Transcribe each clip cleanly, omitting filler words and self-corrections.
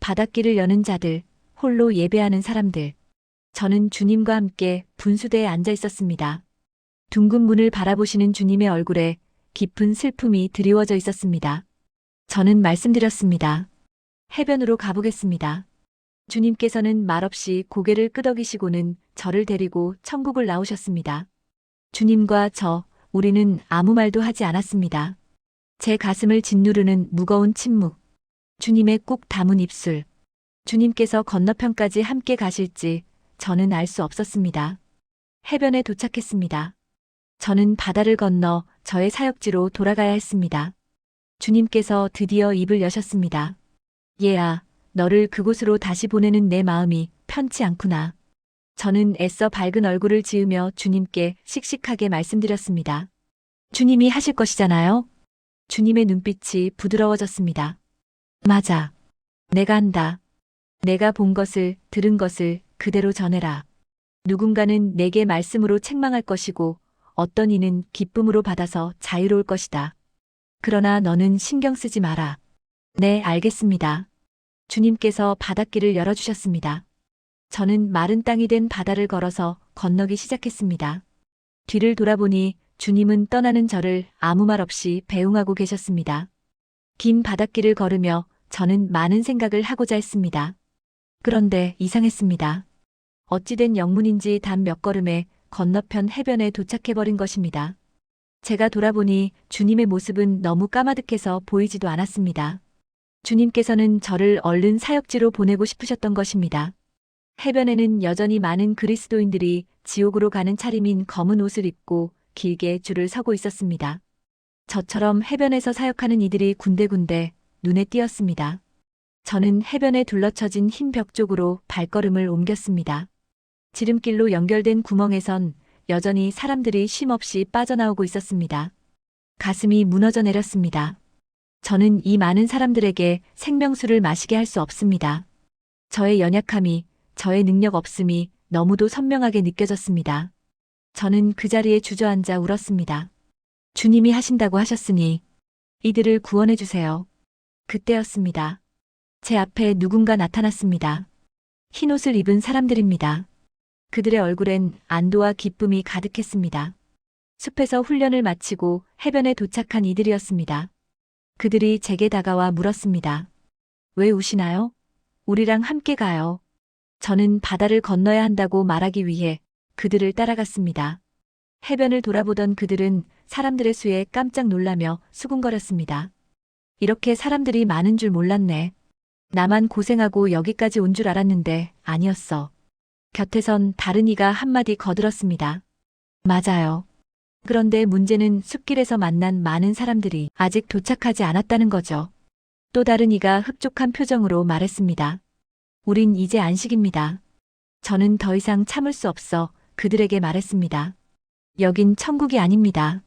바닷길을 여는 자들, 홀로 예배하는 사람들. 저는 주님과 함께 분수대에 앉아 있었습니다. 둥근 문을 바라보시는 주님의 얼굴에 깊은 슬픔이 드리워져 있었습니다. 저는 말씀드렸습니다. 해변으로 가보겠습니다. 주님께서는 말없이 고개를 끄덕이시고는 저를 데리고 천국을 나오셨습니다. 주님과 우리는 아무 말도 하지 않았습니다. 제 가슴을 짓누르는 무거운 침묵. 주님의 꾹 담은 입술. 주님께서 건너편까지 함께 가실지 저는 알 수 없었습니다. 해변에 도착했습니다. 저는 바다를 건너 저의 사역지로 돌아가야 했습니다. 주님께서 드디어 입을 여셨습니다. 얘야, 너를 그곳으로 다시 보내는 내 마음이 편치 않구나. 저는 애써 밝은 얼굴을 지으며 주님께 씩씩하게 말씀드렸습니다. 주님이 하실 것이잖아요? 주님의 눈빛이 부드러워졌습니다. 맞아. 내가 한다. 내가 본 것을, 들은 것을 그대로 전해라. 누군가는 내게 말씀으로 책망할 것이고 어떤 이는 기쁨으로 받아서 자유로울 것이다. 그러나 너는 신경 쓰지 마라. 네, 알겠습니다. 주님께서 바닷길을 열어주셨습니다. 저는 마른 땅이 된 바다를 걸어서 건너기 시작했습니다. 뒤를 돌아보니 주님은 떠나는 저를 아무 말 없이 배웅하고 계셨습니다. 긴 바닷길을 걸으며 저는 많은 생각을 하고자 했습니다. 그런데 이상했습니다. 어찌된 영문인지 단 몇 걸음에 건너편 해변에 도착해버린 것입니다. 제가 돌아보니 주님의 모습은 너무 까마득해서 보이지도 않았습니다. 주님께서는 저를 얼른 사역지로 보내고 싶으셨던 것입니다. 해변에는 여전히 많은 그리스도인들이 지옥으로 가는 차림인 검은 옷을 입고 길게 줄을 서고 있었습니다. 저처럼 해변에서 사역하는 이들이 군데군데 눈에 띄었습니다. 저는 해변에 둘러쳐진 흰 벽 쪽으로 발걸음을 옮겼습니다. 지름길로 연결된 구멍에선 여전히 사람들이 쉼없이 빠져나오고 있었습니다. 가슴이 무너져 내렸습니다. 저는 이 많은 사람들에게 생명수를 마시게 할 수 없습니다. 저의 연약함이, 저의 능력 없음이 너무도 선명하게 느껴졌습니다. 저는 그 자리에 주저앉아 울었습니다. 주님이 하신다고 하셨으니 이들을 구원해 주세요. 그때였습니다. 제 앞에 누군가 나타났습니다. 흰옷을 입은 사람들입니다. 그들의 얼굴엔 안도와 기쁨이 가득했습니다. 숲에서 훈련을 마치고 해변에 도착한 이들이었습니다. 그들이 제게 다가와 물었습니다. 왜 우시나요? 우리랑 함께 가요. 저는 바다를 건너야 한다고 말하기 위해 그들을 따라갔습니다. 해변을 돌아보던 그들은 사람들의 수에 깜짝 놀라며 수군거렸습니다. 이렇게 사람들이 많은 줄 몰랐네. 나만 고생하고 여기까지 온 줄 알았는데 아니었어. 곁에선 다른 이가 한마디 거들었습니다. 맞아요. 그런데 문제는 숲길에서 만난 많은 사람들이 아직 도착하지 않았다는 거죠. 또 다른 이가 흡족한 표정으로 말했습니다. 우린 이제 안식입니다. 저는 더 이상 참을 수 없어 그들에게 말했습니다. 여긴 천국이 아닙니다.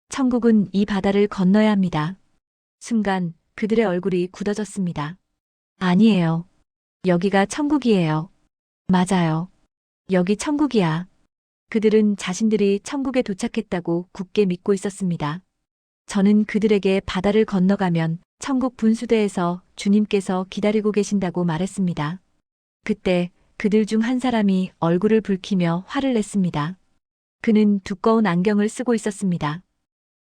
천국은 이 바다를 건너야 합니다. 순간 그들의 얼굴이 굳어졌습니다. 아니에요. 여기가 천국이에요. 맞아요. 여기 천국이야. 그들은 자신들이 천국에 도착했다고 굳게 믿고 있었습니다. 저는 그들에게 바다를 건너가면 천국 분수대에서 주님께서 기다리고 계신다고 말했습니다. 그때 그들 중 한 사람이 얼굴을 붉히며 화를 냈습니다. 그는 두꺼운 안경을 쓰고 있었습니다.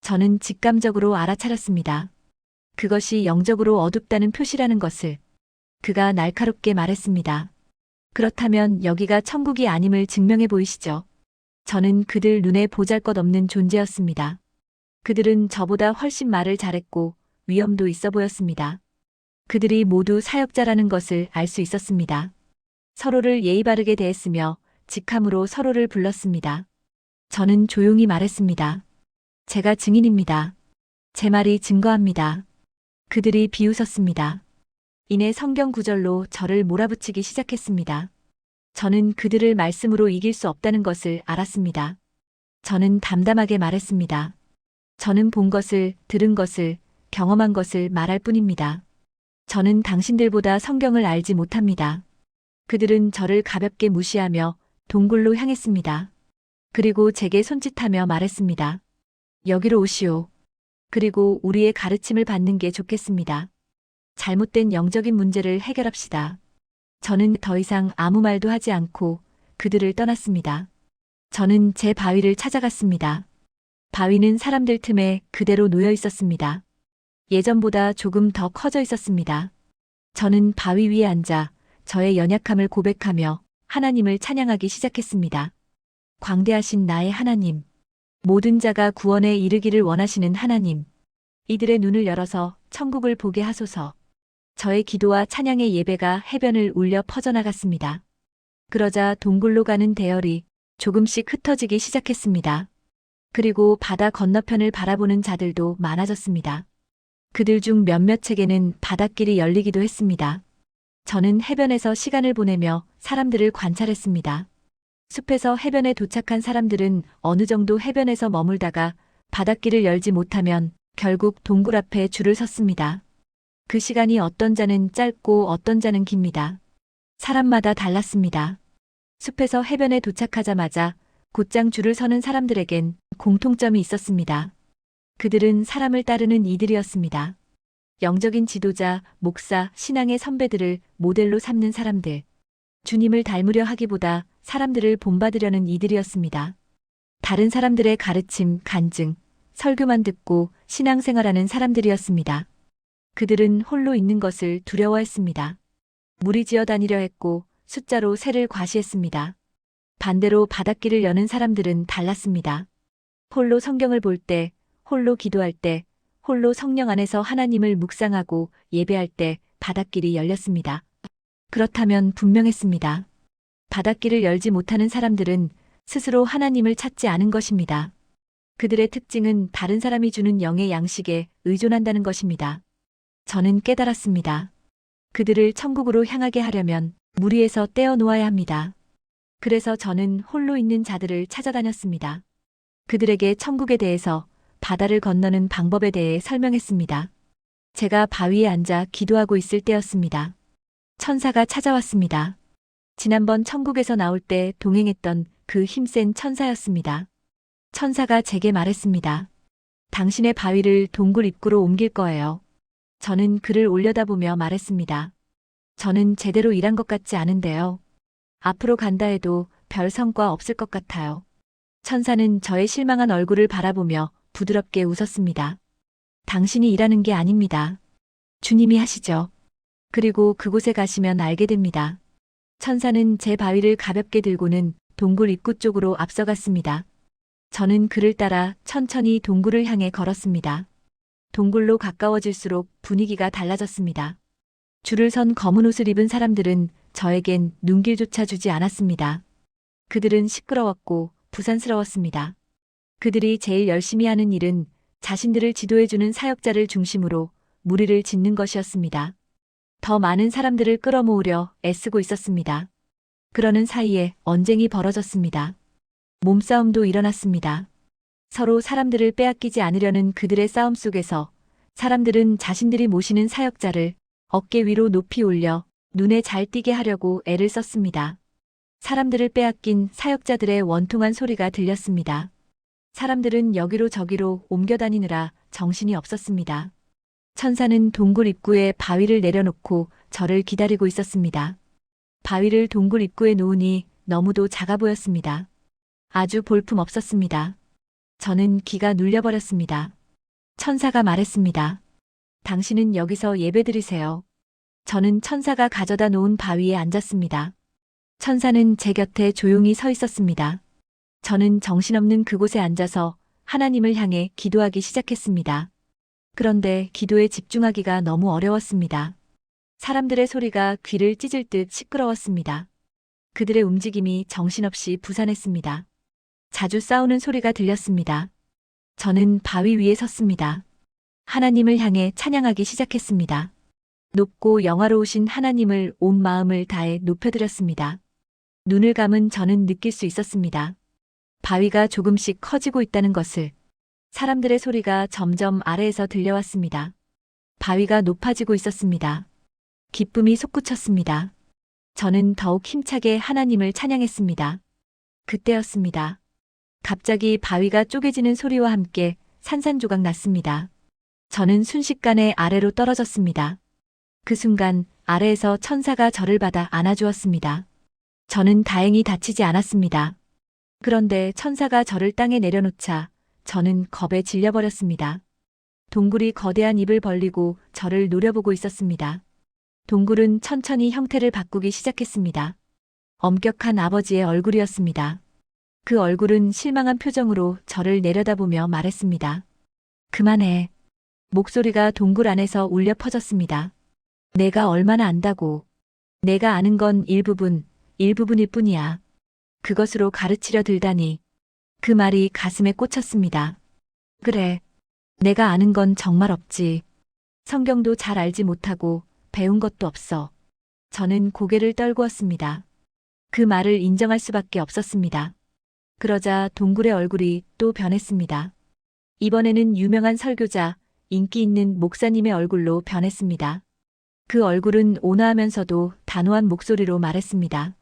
저는 직감적으로 알아차렸습니다. 그것이 영적으로 어둡다는 표시라는 것을. 그가 날카롭게 말했습니다. 그렇다면 여기가 천국이 아님을 증명해 보이시죠. 저는 그들 눈에 보잘것없는 존재였습니다. 그들은 저보다 훨씬 말을 잘했고 위엄도 있어 보였습니다. 그들이 모두 사역자라는 것을 알 수 있었습니다. 서로를 예의 바르게 대했으며 직함으로 서로를 불렀습니다. 저는 조용히 말했습니다. 제가 증인입니다. 제 말이 증거합니다. 그들이 비웃었습니다. 이내 성경 구절로 저를 몰아붙이기 시작했습니다. 저는 그들을 말씀으로 이길 수 없다는 것을 알았습니다. 저는 담담하게 말했습니다. 저는 본 것을, 들은 것을, 경험한 것을 말할 뿐입니다. 저는 당신들보다 성경을 알지 못합니다. 그들은 저를 가볍게 무시하며 동굴로 향했습니다. 그리고 제게 손짓하며 말했습니다. 여기로 오시오. 그리고 우리의 가르침을 받는 게 좋겠습니다. 잘못된 영적인 문제를 해결합시다. 저는 더 이상 아무 말도 하지 않고 그들을 떠났습니다. 저는 제 바위를 찾아갔습니다. 바위는 사람들 틈에 그대로 놓여 있었습니다. 예전보다 조금 더 커져 있었습니다. 저는 바위 위에 앉아 저의 연약함을 고백하며 하나님을 찬양하기 시작했습니다. 광대하신 나의 하나님, 모든 자가 구원에 이르기를 원하시는 하나님, 이들의 눈을 열어서 천국을 보게 하소서. 저의 기도와 찬양의 예배가 해변을 울려 퍼져나갔습니다. 그러자 동굴로 가는 대열이 조금씩 흩어지기 시작했습니다. 그리고 바다 건너편을 바라보는 자들도 많아졌습니다. 그들 중 몇몇에게는 바닷길이 열리기도 했습니다. 저는 해변에서 시간을 보내며 사람들을 관찰했습니다. 숲에서 해변에 도착한 사람들은 어느 정도 해변에서 머물다가 바닷길을 열지 못하면 결국 동굴 앞에 줄을 섰습니다. 그 시간이 어떤 자는 짧고 어떤 자는 깁니다. 사람마다 달랐습니다. 숲에서 해변에 도착하자마자 곧장 줄을 서는 사람들에겐 공통점이 있었습니다. 그들은 사람을 따르는 이들이었습니다. 영적인 지도자, 목사, 신앙의 선배들을 모델로 삼는 사람들. 주님을 닮으려 하기보다 사람들을 본받으려는 이들이었습니다. 다른 사람들의 가르침, 간증, 설교만 듣고 신앙생활하는 사람들이었습니다. 그들은 홀로 있는 것을 두려워했습니다. 무리지어 다니려 했고 숫자로 새를 과시했습니다. 반대로 바닷길을 여는 사람들은 달랐습니다. 홀로 성경을 볼 때, 홀로 기도할 때, 홀로 성령 안에서 하나님을 묵상하고 예배할 때 바닷길이 열렸습니다. 그렇다면 분명했습니다. 바닷길을 열지 못하는 사람들은 스스로 하나님을 찾지 않은 것입니다. 그들의 특징은 다른 사람이 주는 영의 양식에 의존한다는 것입니다. 저는 깨달았습니다. 그들을 천국으로 향하게 하려면 무리에서 떼어 놓아야 합니다. 그래서 저는 홀로 있는 자들을 찾아다녔습니다. 그들에게 천국에 대해서, 바다를 건너는 방법에 대해 설명했습니다. 제가 바위에 앉아 기도하고 있을 때였습니다. 천사가 찾아왔습니다. 지난번 천국에서 나올 때 동행했던 그 힘센 천사였습니다. 천사가 제게 말했습니다. 당신의 바위를 동굴 입구로 옮길 거예요. 저는 그를 올려다보며 말했습니다. 저는 제대로 일한 것 같지 않은데요. 앞으로 간다 해도 별 성과 없을 것 같아요. 천사는 저의 실망한 얼굴을 바라보며 부드럽게 웃었습니다. 당신이 일하는 게 아닙니다. 주님이 하시죠. 그리고 그곳에 가시면 알게 됩니다. 천사는 제 바위를 가볍게 들고는 동굴 입구 쪽으로 앞서갔습니다. 저는 그를 따라 천천히 동굴을 향해 걸었습니다. 동굴로 가까워질수록 분위기가 달라졌습니다. 줄을 선 검은 옷을 입은 사람들은 저에겐 눈길조차 주지 않았습니다. 그들은 시끄러웠고 부산스러웠습니다. 그들이 제일 열심히 하는 일은 자신들을 지도해주는 사역자를 중심으로 무리를 짓는 것이었습니다. 더 많은 사람들을 끌어모으려 애쓰고 있었습니다. 그러는 사이에 언쟁이 벌어졌습니다. 몸싸움도 일어났습니다. 서로 사람들을 빼앗기지 않으려는 그들의 싸움 속에서 사람들은 자신들이 모시는 사역자를 어깨 위로 높이 올려 눈에 잘 띄게 하려고 애를 썼습니다. 사람들을 빼앗긴 사역자들의 원통한 소리가 들렸습니다. 사람들은 여기로 저기로 옮겨 다니느라 정신이 없었습니다. 천사는 동굴 입구에 바위를 내려놓고 저를 기다리고 있었습니다. 바위를 동굴 입구에 놓으니 너무도 작아 보였습니다. 아주 볼품 없었습니다. 저는 기가 눌려버렸습니다. 천사가 말했습니다. 당신은 여기서 예배드리세요. 저는 천사가 가져다 놓은 바위에 앉았습니다. 천사는 제 곁에 조용히 서 있었습니다. 저는 정신없는 그곳에 앉아서 하나님을 향해 기도하기 시작했습니다. 그런데 기도에 집중하기가 너무 어려웠습니다. 사람들의 소리가 귀를 찢을 듯 시끄러웠습니다. 그들의 움직임이 정신없이 부산했습니다. 자주 싸우는 소리가 들렸습니다. 저는 바위 위에 섰습니다. 하나님을 향해 찬양하기 시작했습니다. 높고 영화로우신 하나님을 온 마음을 다해 높여드렸습니다. 눈을 감은 저는 느낄 수 있었습니다. 바위가 조금씩 커지고 있다는 것을. 사람들의 소리가 점점 아래에서 들려왔습니다. 바위가 높아지고 있었습니다. 기쁨이 솟구쳤습니다. 저는 더욱 힘차게 하나님을 찬양했습니다. 그때였습니다. 갑자기 바위가 쪼개지는 소리와 함께 산산조각 났습니다. 저는 순식간에 아래로 떨어졌습니다. 그 순간 아래에서 천사가 저를 받아 안아주었습니다. 저는 다행히 다치지 않았습니다. 그런데 천사가 저를 땅에 내려놓자 저는 겁에 질려버렸습니다. 동굴이 거대한 입을 벌리고 저를 노려보고 있었습니다. 동굴은 천천히 형태를 바꾸기 시작했습니다. 엄격한 아버지의 얼굴이었습니다. 그 얼굴은 실망한 표정으로 저를 내려다보며 말했습니다. 그만해. 목소리가 동굴 안에서 울려 퍼졌습니다. 내가 얼마나 안다고. 내가 아는 건 일부분일 뿐이야. 그것으로 가르치려 들다니. 그 말이 가슴에 꽂혔습니다. 그래. 내가 아는 건 정말 없지. 성경도 잘 알지 못하고 배운 것도 없어. 저는 고개를 떨구었습니다. 그 말을 인정할 수밖에 없었습니다. 그러자 동굴의 얼굴이 또 변했습니다. 이번에는 유명한 설교자, 인기 있는 목사님의 얼굴로 변했습니다. 그 얼굴은 온화하면서도 단호한 목소리로 말했습니다.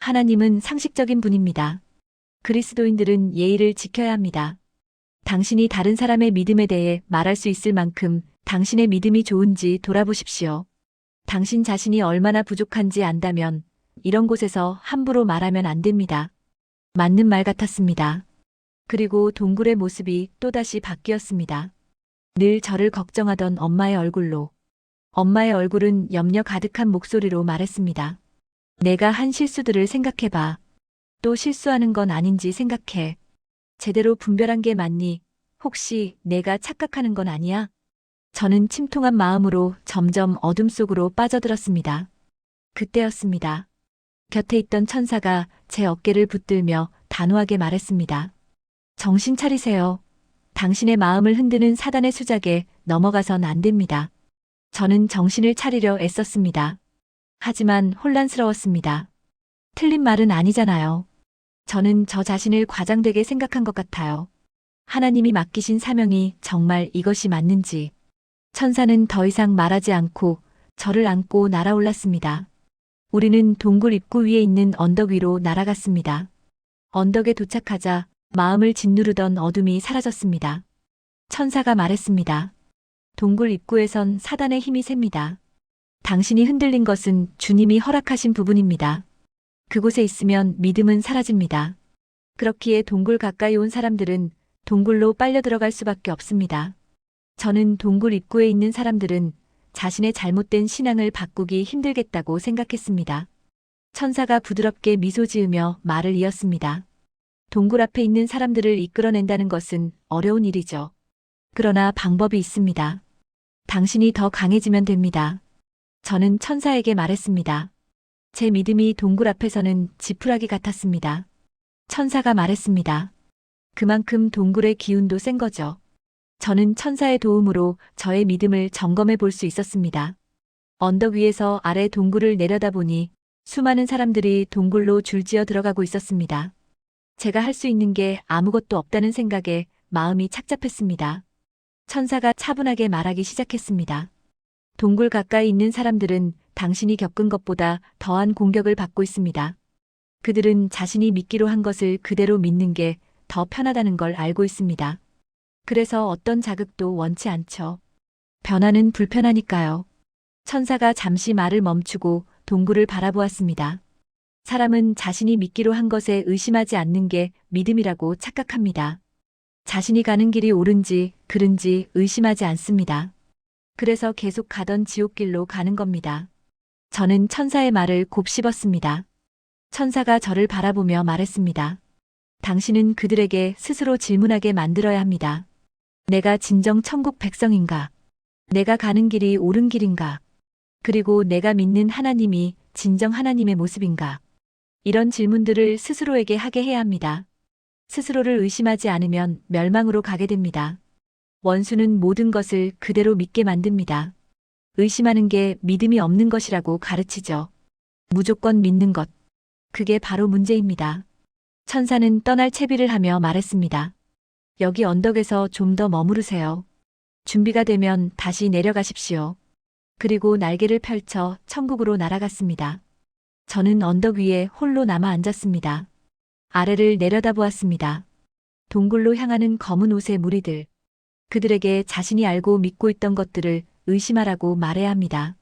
하나님은 상식적인 분입니다. 그리스도인들은 예의를 지켜야 합니다. 당신이 다른 사람의 믿음에 대해 말할 수 있을 만큼 당신의 믿음이 좋은지 돌아보십시오. 당신 자신이 얼마나 부족한지 안다면 이런 곳에서 함부로 말하면 안 됩니다. 맞는 말 같았습니다. 그리고 동굴의 모습이 또다시 바뀌었습니다. 늘 저를 걱정하던 엄마의 얼굴로. 엄마의 얼굴은 염려 가득한 목소리로 말했습니다. 내가 한 실수들을 생각해봐. 또 실수하는 건 아닌지 생각해. 제대로 분별한 게 맞니? 혹시 내가 착각하는 건 아니야? 저는 침통한 마음으로 점점 어둠 속으로 빠져들었습니다. 그때였습니다. 곁에 있던 천사가 제 어깨를 붙들며 단호하게 말했습니다. 정신 차리세요. 당신의 마음을 흔드는 사단의 수작에 넘어가선 안 됩니다. 저는 정신을 차리려 애썼습니다. 하지만 혼란스러웠습니다. 틀린 말은 아니잖아요. 저는 저 자신을 과장되게 생각한 것 같아요. 하나님이 맡기신 사명이 정말 이것이 맞는지. 천사는 더 이상 말하지 않고 저를 안고 날아올랐습니다. 우리는 동굴 입구 위에 있는 언덕 위로 날아갔습니다. 언덕에 도착하자 마음을 짓누르던 어둠이 사라졌습니다. 천사가 말했습니다. 동굴 입구에선 사단의 힘이 셉니다. 당신이 흔들린 것은 주님이 허락하신 부분입니다. 그곳에 있으면 믿음은 사라집니다. 그렇기에 동굴 가까이 온 사람들은 동굴로 빨려 들어갈 수밖에 없습니다. 저는 동굴 입구에 있는 사람들은 자신의 잘못된 신앙을 바꾸기 힘들겠다고 생각했습니다. 천사가 부드럽게 미소 지으며 말을 이었습니다. 동굴 앞에 있는 사람들을 이끌어낸다는 것은 어려운 일이죠. 그러나 방법이 있습니다. 당신이 더 강해지면 됩니다. 저는 천사에게 말했습니다. 제 믿음이 동굴 앞에서는 지푸라기 같았습니다. 천사가 말했습니다. 그만큼 동굴의 기운도 센 거죠. 저는 천사의 도움으로 저의 믿음을 점검해 볼 수 있었습니다. 언덕 위에서 아래 동굴을 내려다보니 수많은 사람들이 동굴로 줄지어 들어가고 있었습니다. 제가 할 수 있는 게 아무것도 없다는 생각에 마음이 착잡했습니다. 천사가 차분하게 말하기 시작했습니다. 동굴 가까이 있는 사람들은 당신이 겪은 것보다 더한 공격을 받고 있습니다. 그들은 자신이 믿기로 한 것을 그대로 믿는 게 더 편하다는 걸 알고 있습니다. 그래서 어떤 자극도 원치 않죠. 변화는 불편하니까요. 천사가 잠시 말을 멈추고 동굴을 바라보았습니다. 사람은 자신이 믿기로 한 것에 의심하지 않는 게 믿음이라고 착각합니다. 자신이 가는 길이 옳은지 그른지 의심하지 않습니다. 그래서 계속 가던 지옥길로 가는 겁니다. 저는 천사의 말을 곱씹었습니다. 천사가 저를 바라보며 말했습니다. 당신은 그들에게 스스로 질문하게 만들어야 합니다. 내가 진정 천국 백성인가? 내가 가는 길이 옳은 길인가? 그리고 내가 믿는 하나님이 진정 하나님의 모습인가? 이런 질문들을 스스로에게 하게 해야 합니다. 스스로를 의심하지 않으면 멸망으로 가게 됩니다. 원수는 모든 것을 그대로 믿게 만듭니다. 의심하는 게 믿음이 없는 것이라고 가르치죠. 무조건 믿는 것. 그게 바로 문제입니다. 천사는 떠날 채비를 하며 말했습니다. 여기 언덕에서 좀 더 머무르세요. 준비가 되면 다시 내려가십시오. 그리고 날개를 펼쳐 천국으로 날아갔습니다. 저는 언덕 위에 홀로 남아 앉았습니다. 아래를 내려다보았습니다. 동굴로 향하는 검은 옷의 무리들. 그들에게 자신이 알고 믿고 있던 것들을 의심하라고 말해야 합니다.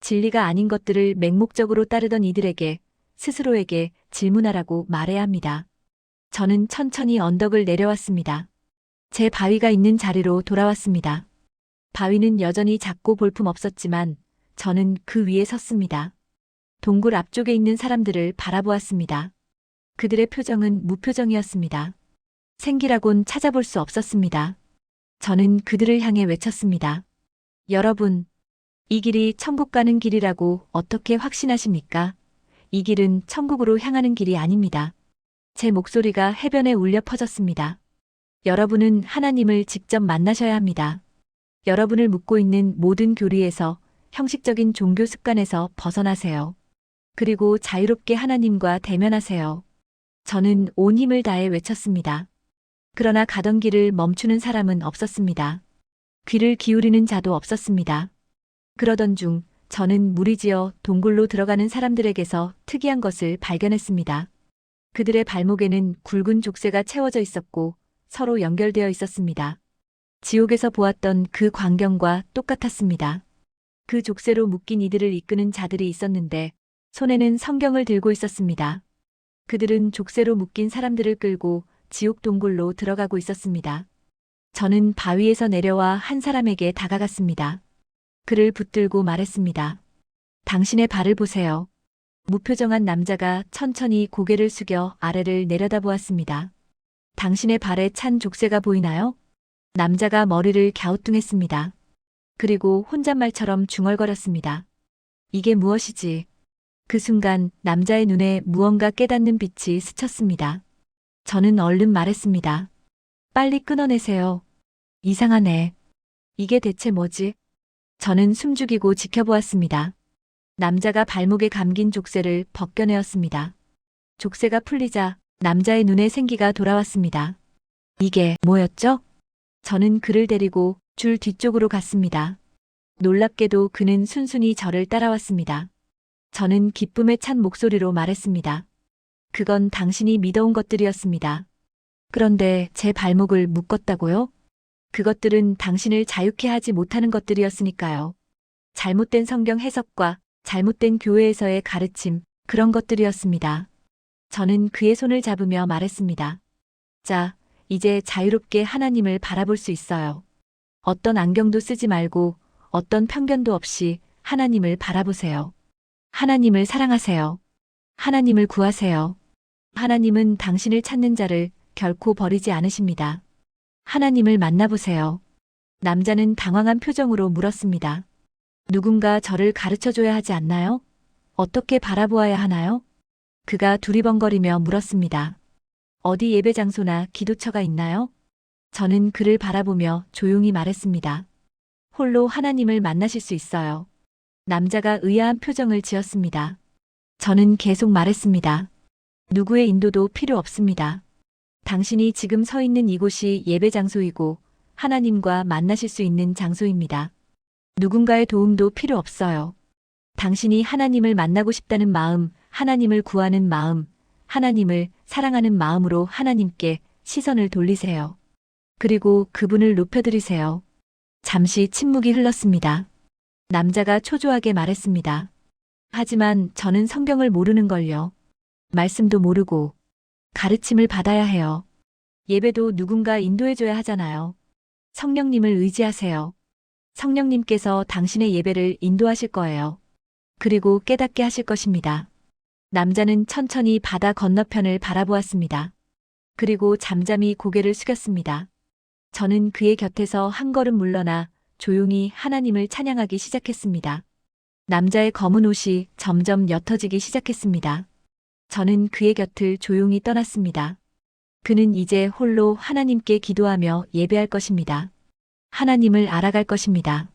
진리가 아닌 것들을 맹목적으로 따르던 이들에게 스스로에게 질문하라고 말해야 합니다. 저는 천천히 언덕을 내려왔습니다. 제 바위가 있는 자리로 돌아왔습니다. 바위는 여전히 작고 볼품 없었지만 저는 그 위에 섰습니다. 동굴 앞쪽에 있는 사람들을 바라보았습니다. 그들의 표정은 무표정이었습니다. 생기라곤 찾아볼 수 없었습니다. 저는 그들을 향해 외쳤습니다. 여러분, 이 길이 천국 가는 길이라고 어떻게 확신하십니까? 이 길은 천국으로 향하는 길이 아닙니다. 제 목소리가 해변에 울려 퍼졌습니다. 여러분은 하나님을 직접 만나셔야 합니다. 여러분을 묶고 있는 모든 교리에서, 형식적인 종교 습관에서 벗어나세요. 그리고 자유롭게 하나님과 대면하세요. 저는 온 힘을 다해 외쳤습니다. 그러나 가던 길을 멈추는 사람은 없었습니다. 귀를 기울이는 자도 없었습니다. 그러던 중 저는 무리지어 동굴로 들어가는 사람들에게서 특이한 것을 발견했습니다. 그들의 발목에는 굵은 족쇄가 채워져 있었고 서로 연결되어 있었습니다. 지옥에서 보았던 그 광경과 똑같았습니다. 그 족쇄로 묶인 이들을 이끄는 자들이 있었는데 손에는 성경을 들고 있었습니다. 그들은 족쇄로 묶인 사람들을 끌고 지옥 동굴로 들어가고 있었습니다. 저는 바위에서 내려와 한 사람에게 다가갔습니다. 그를 붙들고 말했습니다. 당신의 발을 보세요. 무표정한 남자가 천천히 고개를 숙여 아래를 내려다보았습니다. 당신의 발에 찬 족쇄가 보이나요? 남자가 머리를 갸우뚱했습니다. 그리고 혼잣말처럼 중얼거렸습니다. 이게 무엇이지? 그 순간 남자의 눈에 무언가 깨닫는 빛이 스쳤습니다. 저는 얼른 말했습니다. 빨리 끊어내세요. 이상하네. 이게 대체 뭐지? 저는 숨죽이고 지켜보았습니다. 남자가 발목에 감긴 족쇄를 벗겨내었습니다. 족쇄가 풀리자 남자의 눈에 생기가 돌아왔습니다. 이게 뭐였죠? 저는 그를 데리고 줄 뒤쪽으로 갔습니다. 놀랍게도 그는 순순히 저를 따라왔습니다. 저는 기쁨에 찬 목소리로 말했습니다. 그건 당신이 믿어온 것들이었습니다. 그런데 제 발목을 묶었다고요? 그것들은 당신을 자유케 하지 못하는 것들이었으니까요. 잘못된 성경 해석과 잘못된 교회에서의 가르침, 그런 것들이었습니다. 저는 그의 손을 잡으며 말했습니다. 자, 이제 자유롭게 하나님을 바라볼 수 있어요. 어떤 안경도 쓰지 말고 어떤 편견도 없이 하나님을 바라보세요. 하나님을 사랑하세요. 하나님을 구하세요. 하나님은 당신을 찾는 자를 결코 버리지 않으십니다. 하나님을 만나보세요. 남자는 당황한 표정으로 물었습니다. 누군가 저를 가르쳐줘야 하지 않나요? 어떻게 바라보아야 하나요? 그가 두리번거리며 물었습니다. 어디 예배 장소나 기도처가 있나요? 저는 그를 바라보며 조용히 말했습니다. 홀로 하나님을 만나실 수 있어요. 남자가 의아한 표정을 지었습니다. 저는 계속 말했습니다. 누구의 인도도 필요 없습니다. 당신이 지금 서 있는 이곳이 예배 장소이고 하나님과 만나실 수 있는 장소입니다. 누군가의 도움도 필요 없어요. 당신이 하나님을 만나고 싶다는 마음, 하나님을 구하는 마음, 하나님을 사랑하는 마음으로 하나님께 시선을 돌리세요. 그리고 그분을 높여드리세요. 잠시 침묵이 흘렀습니다. 남자가 초조하게 말했습니다. 하지만 저는 성경을 모르는걸요. 말씀도 모르고 가르침을 받아야 해요. 예배도 누군가 인도해줘야 하잖아요. 성령님을 의지하세요. 성령님께서 당신의 예배를 인도하실 거예요. 그리고 깨닫게 하실 것입니다. 남자는 천천히 바다 건너편을 바라보았습니다. 그리고 잠잠히 고개를 숙였습니다. 저는 그의 곁에서 한 걸음 물러나 조용히 하나님을 찬양하기 시작했습니다. 남자의 검은 옷이 점점 옅어지기 시작했습니다. 저는 그의 곁을 조용히 떠났습니다. 그는 이제 홀로 하나님께 기도하며 예배할 것입니다. 하나님을 알아갈 것입니다.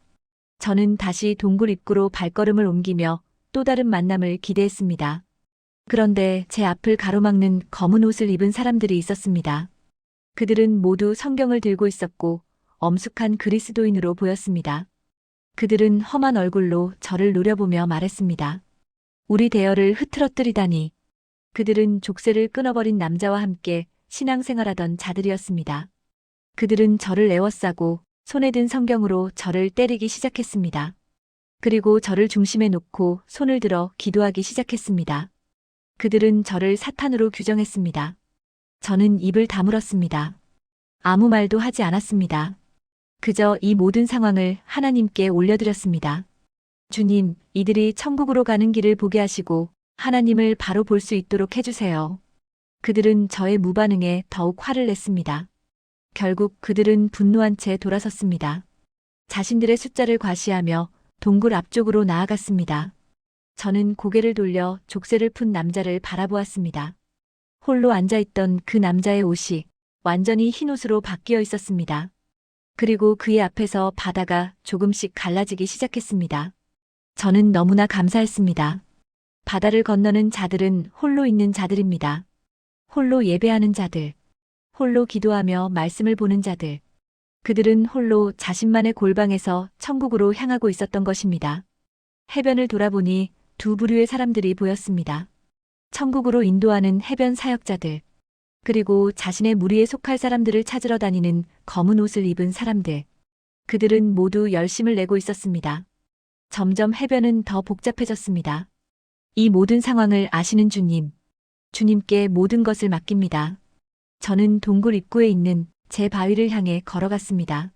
저는 다시 동굴 입구로 발걸음을 옮기며 또 다른 만남을 기대했습니다. 그런데 제 앞을 가로막는 검은 옷을 입은 사람들이 있었습니다. 그들은 모두 성경을 들고 있었고 엄숙한 그리스도인으로 보였습니다. 그들은 험한 얼굴로 저를 노려보며 말했습니다. 우리 대열을 흐트러뜨리다니. 그들은 족쇄를 끊어버린 남자와 함께 신앙생활하던 자들이었습니다. 그들은 저를 에워싸고 손에 든 성경으로 저를 때리기 시작했습니다. 그리고 저를 중심에 놓고 손을 들어 기도하기 시작했습니다. 그들은 저를 사탄으로 규정했습니다. 저는 입을 다물었습니다. 아무 말도 하지 않았습니다. 그저 이 모든 상황을 하나님께 올려드렸습니다. 주님, 이들이 천국으로 가는 길을 보게 하시고 하나님을 바로 볼 수 있도록 해주세요. 그들은 저의 무반응에 더욱 화를 냈습니다. 결국 그들은 분노한 채 돌아섰습니다. 자신들의 숫자를 과시하며 동굴 앞쪽으로 나아갔습니다. 저는 고개를 돌려 족쇄를 푼 남자를 바라보았습니다. 홀로 앉아있던 그 남자의 옷이 완전히 흰옷으로 바뀌어 있었습니다. 그리고 그의 앞에서 바다가 조금씩 갈라지기 시작했습니다. 저는 너무나 감사했습니다. 바다를 건너는 자들은 홀로 있는 자들입니다. 홀로 예배하는 자들, 홀로 기도하며 말씀을 보는 자들. 그들은 홀로 자신만의 골방에서 천국으로 향하고 있었던 것입니다. 해변을 돌아보니 두 부류의 사람들이 보였습니다. 천국으로 인도하는 해변 사역자들, 그리고 자신의 무리에 속할 사람들을 찾으러 다니는 검은 옷을 입은 사람들. 그들은 모두 열심을 내고 있었습니다. 점점 해변은 더 복잡해졌습니다. 이 모든 상황을 아시는 주님, 주님께 모든 것을 맡깁니다. 저는 동굴 입구에 있는 제 바위를 향해 걸어갔습니다.